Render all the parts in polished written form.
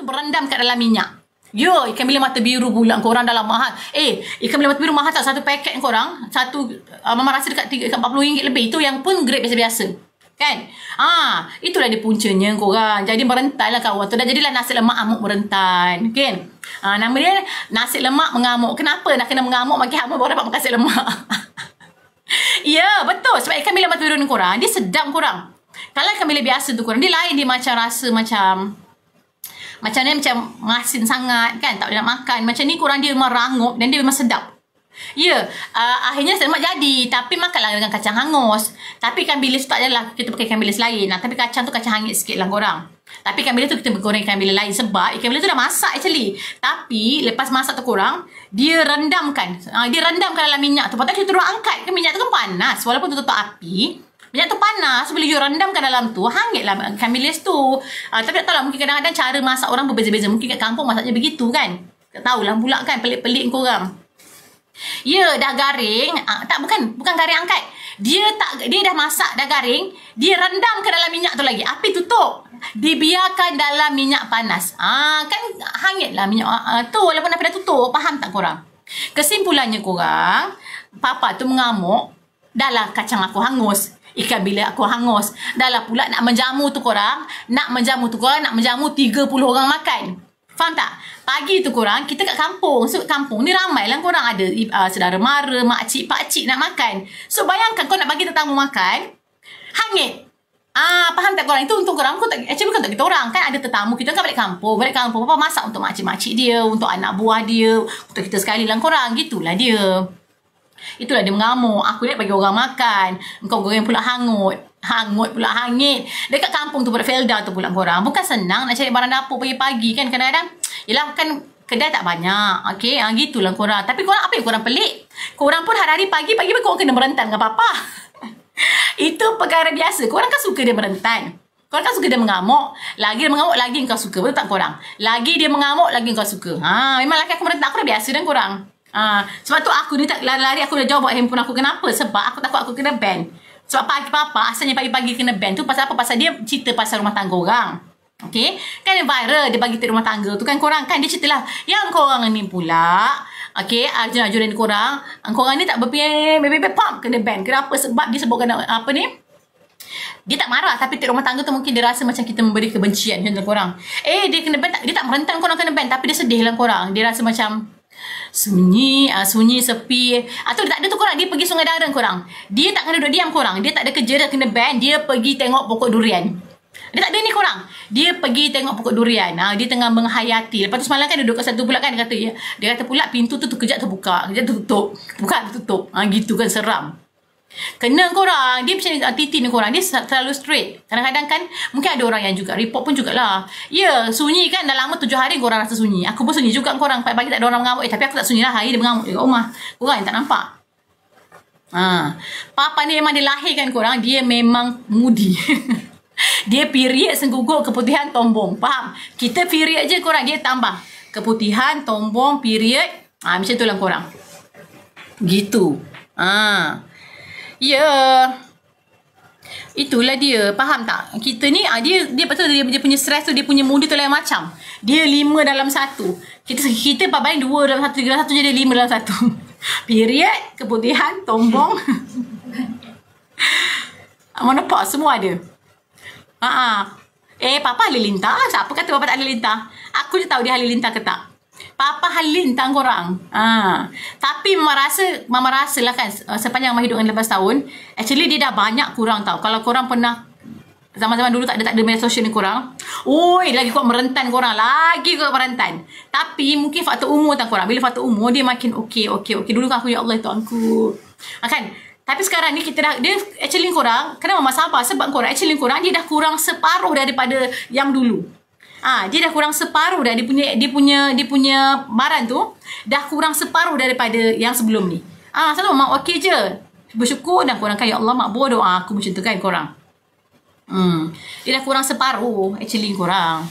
berendam kat dalam minyak. Yo, ikan bilis mata biru pula korang dalam mahal. Ikan bilis mata biru mahal tak? Satu paket korang, Mama rasa dekat RM40 lebih. Itu yang pun grade biasa-biasa. Kan? Itulah dia puncanya korang. Jadi merentan lah kawan tu. Dan jadilah nasi lemak amuk merentan. Kan? Nama dia nasi lemak mengamuk. Kenapa nak kena mengamuk makin hamuk baru dapat makan nasi lemak? Ya, betul. Sebab ikan bilis mata biru ni korang, dia sedap korang. Kalau ikan bilis biasa tu korang, dia lain, dia macam rasa macam ni macam masin sangat kan, tak boleh nak makan. Macam ni korang dia memang rangup dan dia memang sedap. Ya, akhirnya selamat jadi. Tapi makanlah dengan kacang hangus. Tapi ikan bilis tu tak adalah kita pakai ikan bilis lain. Tapi kacang tu kacang hangit sikit lah korang. Tapi ikan bilis tu kita goreng ikan bilis lain. Sebab ikan bilis tu dah masak actually. Tapi lepas masak tu korang, dia rendamkan. Dia rendamkan dalam minyak tu. Lepas tu kita terus angkat. Kan minyak tu kan panas. Walaupun tutup api, minyak tu panas. Bila you rendamkan dalam tu, hangitlah ikan bilis tu. Tapi tak tahu lah, mungkin kadang-kadang cara masak orang berbeza-beza. Mungkin kat kampung masaknya begitu kan. Tak tahulah pula kan, pelik-pelik korang. Ya, dah garing. Bukan garing angkat. Dia dah masak, dah garing. Dia rendam ke dalam minyak tu lagi. Api tutup. Dibiarkan dalam minyak panas. Kan hangitlah minyak tu walaupun api dah tutup. Faham tak korang? Kesimpulannya korang, papa tu mengamuk. Dahlah kacang aku hangus, ikan bilis aku hangus. Dahlah pula nak menjamu tu korang. Nak menjamu 30 orang makan. Faham tak? Pagi tu korang, kita kat kampung. So kampung ni ramai lah korang. Ada saudara mara, makcik, pakcik nak makan. So bayangkan kau nak bagi tetamu makan, hangit. Faham tak korang? Itu untuk korang. Actually bukan untuk kita orang. Kan ada tetamu kita kan balik kampung. Papa masak untuk makcik-makcik dia, untuk anak buah dia, untuk kita sekali lah korang. Gitulah dia. Itulah dia mengamuk. Aku ni bagi orang makan, engkau goreng pula hangut pula hangit. Dekat kampung tu pada Felda tu pula korang. Bukan senang nak cari barang dapur pagi-pagi kan. Kadang-kadang yelah kan kedai tak banyak. Okay, gitulah korang. Tapi korang apa yang korang pelik? Korang pun hari-hari pagi-pagi korang kena merentan dengan papa. Itu perkara biasa. Korang kan suka dia merentan. Korang kan suka dia mengamuk. Lagi dia mengamuk, lagi kau suka. Betul tak korang? Lagi dia mengamuk, lagi kau suka. Memang laki aku merentan. Aku dah biasa dan korang. Sebab tu aku ni tak lari-lari. Aku dah jawab buat handphone aku. Kenapa? Sebab aku takut aku kena ban. Sebab pagi papa asalnya pagi-pagi kena ban tu pasal apa? Pasal dia cerita pasal rumah tangga orang. Okay? Kan dia viral. Dia bagi rumah tangga tu kan korang. Kan dia cerita lah. Yang korang ni pula, okay, ajuran korang, korang ni tak pop kena ban. Kenapa? Sebab dia sebutkan apa ni? Dia tak marah. Tapi rumah tangga tu mungkin dia rasa macam kita memberi kebencian macam korang. Dia kena ban. Dia tak merentan korang kena ban. Tapi dia sedih lah korang. Dia rasa macam sunyi, sepi. Atau dia tak ada tu korang. Dia pergi Sungai Dara korang. Dia tak kena duduk diam korang. Dia tak ada kerja, dia kena ban. Dia pergi tengok pokok durian. Dia tak ada ni korang. Dia pergi tengok pokok durian. Dia tengah menghayati. Lepas tu semalam kan dia duduk kat satu pula kan. Dia kata pula pintu tu kejap terbuka, kejap tertutup. Buka tertutup. Gitu kan seram. Kena korang. Dia macam Titi ni korang. Dia terlalu straight. Kadang-kadang kan mungkin ada orang yang juga report pun jugalah. Ya, sunyi kan dah lama 7 hari korang rasa sunyi. Aku pun sunyi juga korang. Pagi tak ada orang mengamuk. Tapi aku tak sunyi lah. Hari dia mengamuk dekat rumah. Korang yang tak nampak. Papa ni memang dilahirkan korang. Dia memang moody. Dia period sengguguk keputihan tombong. Faham? Kita period je korang. Dia tambah keputihan tombong period. Macam tu lah korang. Gitu. Ya. Itulah dia. Faham tak? Kita ni dia betul dia punya stress tu, dia punya mood tu lain macam. Dia 5 dalam 1. Kita pabain 2 dalam 1, 3 dalam 1 je dia 5 dalam 1. Period, keputihan, tombong. Mana pak semua ada. Papa halilintar. Siapa kata papa tak halilintar? Aku je tahu dia halilintar ke tak. Papa halilintar korang. Tapi Mama rasa lah kan sepanjang Mama hidup dengan 11 tahun, actually dia dah banyak kurang tau. Kalau korang pernah zaman-zaman dulu tak ada media sosial ni korang, lagi kuat merentan korang. Lagi kuat merentan. Tapi mungkin faktor umur tak korang. Bila faktor umur dia makin okey. Dulu kan aku ya Allah Tuhan aku. Kan? Tapi sekarang ni dia actually korang, kenapa Mama sabar? Sebab korang actually korang dia dah kurang separuh daripada yang dulu. Dia dah kurang separuh dah. Dia punya baran tu dah kurang separuh daripada yang sebelum ni. Selalu mak okey je. Bersyukur dan korang kan ya Allah mak bodoh. Aku macam tu kan korang. Dia dah kurang separuh actually korang.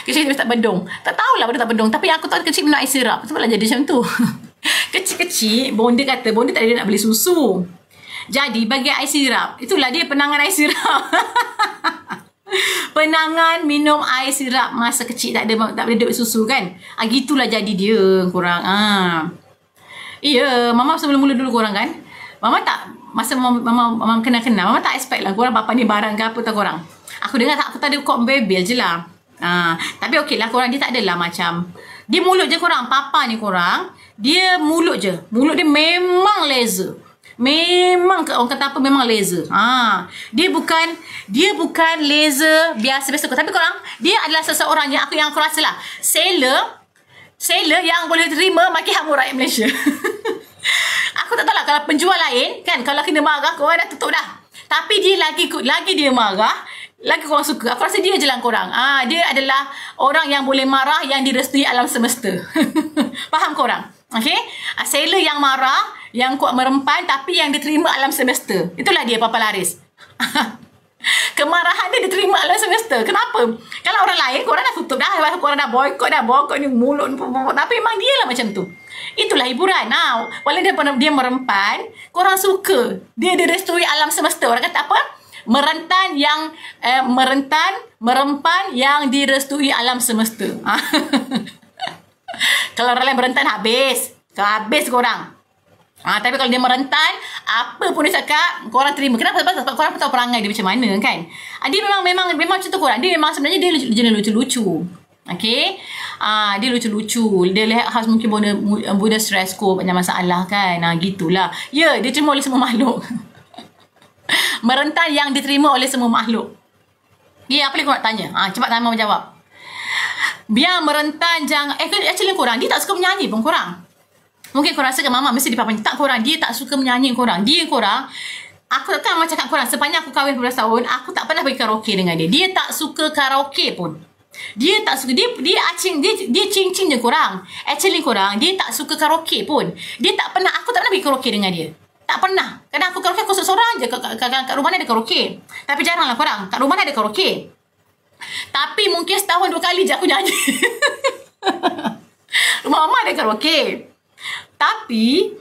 Kecil dia tak bedong. Tak tahulah benda tak bedong. Tapi aku tahu kecil minum air sirap. Sebablah jadi macam tu. Kecil-kecil bonda kata bonda tak ada nak beli susu. Jadi bagi air sirap. Itulah dia penangan air sirap. Penangan minum air sirap masa kecil, tak boleh duduk susu kan. Gitulah jadi dia korang. Ya, Mama sebelum mula dulu korang kan. Mama tak, masa Mama kenal-kenal, Mama tak expect lah korang bapa ni barang ke apa tau korang. Aku dengar aku tadi kok bebel je lah. Tapi okey lah korang, dia tak adalah macam, dia mulut je korang, papa ni korang, dia mulut je. Mulut dia memang laser. Memang orang kata apa, memang laser. Dia bukan laser biasa-biasa. Tapi korang, dia adalah seseorang yang aku rasa lah seller yang boleh terima maki hamur rakyat Malaysia. Aku tak tahu lah kalau penjual lain kan, kalau kena marah korang dah tutup dah. Tapi dia lagi dia marah, lagi korang suka. Aku rasa dia je lah korang. Dia adalah orang yang boleh marah, yang direstui alam semesta. Faham korang? Okay? Seller yang marah, yang kuat merempan, tapi yang diterima alam semesta. Itulah dia Papa Laris. Kemarahan dia diterima alam semesta. Kenapa? Kalau orang lain, korang dah tutup dah. Korang dah boykot ni mulut. Tapi memang dia lah macam tu. Itulah hiburan. Walaupun dia merempan, korang suka. Dia direstui alam semesta. Orang kata apa? Merempan yang direstui alam semesta. Kalau orang lain merentan, habis korang. Tapi kalau dia merentan, apa pun dia cakap, korang terima. Kenapa? Sebab korang tahu perangai dia macam mana kan. Dia memang macam tu korang. Dia memang sebenarnya dia jenis lucu-lucu. Okay. Dia lucu-lucu. Dia lihat khas mungkin benda stres kot, banyak masalah kan. Gitulah. Ya, dia terima oleh semua makhluk. Merentan yang diterima oleh semua makhluk. Ya, apa lagi korang nak tanya? Cepat Mama jawab. Biar merentan jangan. Actually korang, dia tak suka menyanyi pun korang. Mungkin korang rasa Mama mesti dipapanya. Tak korang, dia tak suka menyanyi korang. Dia korang, aku kan macam cakap korang, sepanjang aku kahwin 12 tahun, aku tak pernah pergi karaoke dengan dia. Dia tak suka karaoke pun. Dia tak suka, dia cincin je korang. Actually korang, dia tak suka karaoke pun. Aku tak pernah pergi karaoke dengan dia. Tak pernah. Kadang aku karaoke aku seorang je. Kat rumah ada karaoke. Tapi jarang lah korang. Kat rumah ada karaoke. Tapi mungkin setahun 2 kali je aku nyanyi. Rumah Mama ada karaoke. Tapi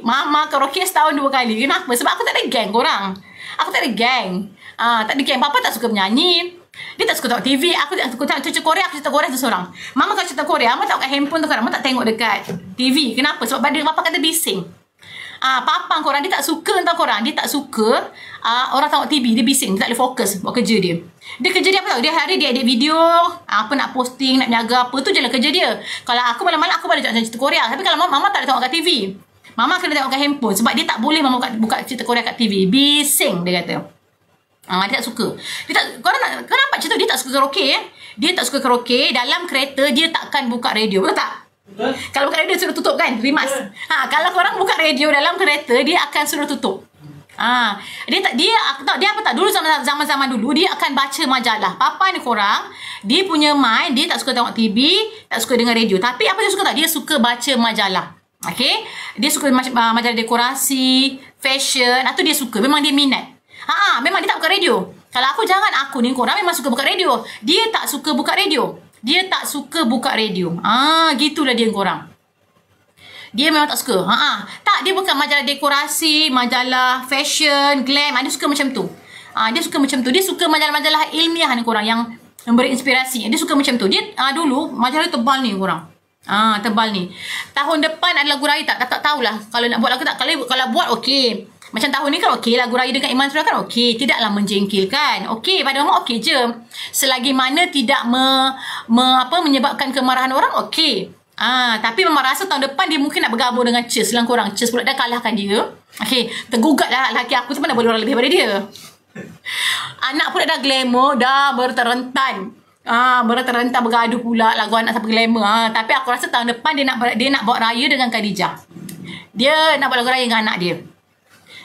Mama karaoke setahun 2 kali. Kenapa? Sebab aku tak ada geng korang. Aku tak ada geng. Tak ada geng. Papa tak suka menyanyi. Dia tak suka tengok TV. Aku tengok cerita Korea. Aku cerita Korea tu seorang. Mama kalau cerita Korea, Mama tengok kat handphone tu korang. Mama tak tengok dekat TV. Kenapa? Sebab Papa kata bising. Papa korang, dia tak suka entah korang. Dia tak suka orang tengok TV. Dia bising. Dia tak boleh fokus buat kerja dia. Dia kerja dia apa tau? Dia hari dia edit video, apa nak posting, nak jaga apa, tu je lah kerja dia. Kalau aku malam-malam aku boleh tengok cerita Korea. Tapi kalau Mama tak boleh tengok kat TV. Mama kena tengok kat handphone. Sebab dia tak boleh Mama buka cerita Korea kat TV. Bising dia kata. Dia tak suka. Korang nampak macam tu? Dia tak suka karaoke. Dia tak suka karaoke. Dalam kereta dia takkan buka radio. Betul tak? Betul. Kalau buka radio suruh tutup kan? Rimas. Kalau korang buka radio dalam kereta, dia akan suruh tutup. Dia apa tak, dulu zaman-zaman dulu dia akan baca majalah. Papa ni korang, dia punya mind, dia tak suka tengok TV, tak suka dengar radio. Tapi apa dia suka tak? Dia suka baca majalah. Okay? Dia suka majalah dekorasi, fashion, atau dia suka, memang dia minat. Memang dia tak buka radio. Kalau aku ni korang memang suka buka radio. Dia tak suka buka radio. Gitulah dia korang. Dia memang tak suka. Tak, dia bukan majalah dekorasi, majalah fashion, glam. Dia suka macam tu. Dia suka macam tu. Dia suka majalah-majalah ilmiah ni korang, yang memberi inspirasi. Dia suka macam tu. Dia dulu majalah tebal ni korang. Tebal ni. Tahun depan ada lagu raya tak tahulah. Kalau nak buat lagu tak. Kalau buat okey. Macam tahun ni kan okey, lagu raya dengan Iman Surah kan okey. Tidaklah menjengkelkan. Okey, pada Mama okey je. Selagi mana tidak menyebabkan kemarahan orang, okey. Tapi Mama rasa tahun depan dia mungkin nak bergabung dengan Cheers lah korang. Cheers pula dah kalahkan dia. Okay, tergugat lah lelaki aku tu, mana boleh orang lebih daripada dia. Anak pula dah glamour, dah berterentan. Bergaduh pula lagu anak sampai glamour. Tapi aku rasa tahun depan dia nak buat raya dengan Khadijah. Dia nak buat lagu raya dengan anak dia.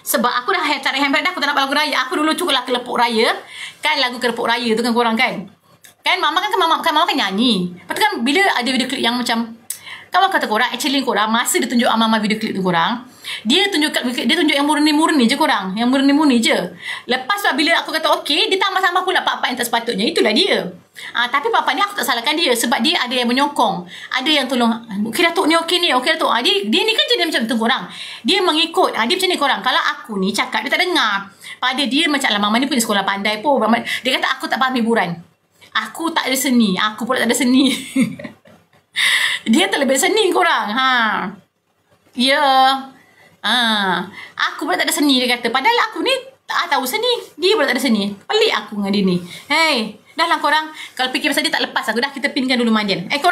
Sebab aku dah tarik handbag dah, aku tak nak buat lagu raya. Aku dulu cukuplah kelepuk raya. Kan lagu kelepuk raya tu kan korang kan. Kan Mama kan nyanyi. Lepas tu kan bila ada video klip yang macam, kalau kata korang, actually korang, masa dia tunjuk Mama video klip tu korang, Dia tunjuk yang murni-murni je korang. Yang murni-murni je. Lepas tu bila aku kata okey, dia tambah-tambah pula part-part yang tak sepatutnya. Itulah dia. Tapi part-part ni aku tak salahkan dia. Sebab dia ada yang menyokong. Ada yang tolong. Okey Datuk ni, okey ni, okey Datuk. Dia ni kan jadi macam tu korang. Dia mengikut. Dia macam ni korang. Kalau aku ni cakap, dia tak dengar. Pada dia macam lah, Mama ni punya sekolah pandai pun. Dia kata aku tak faham hiburan. Aku tak ada seni. Aku pula tak ada seni. Dia terlebih seni korang. Ya. Aku pula tak ada seni, dia kata. Padahal aku ni tak tahu seni. Dia pula tak ada seni. Pelik aku dengan dia ni. Hey, dah lah korang. Kalau fikir pasal dia tak lepas aku dah. Kita pinkan dulu mandian. Korang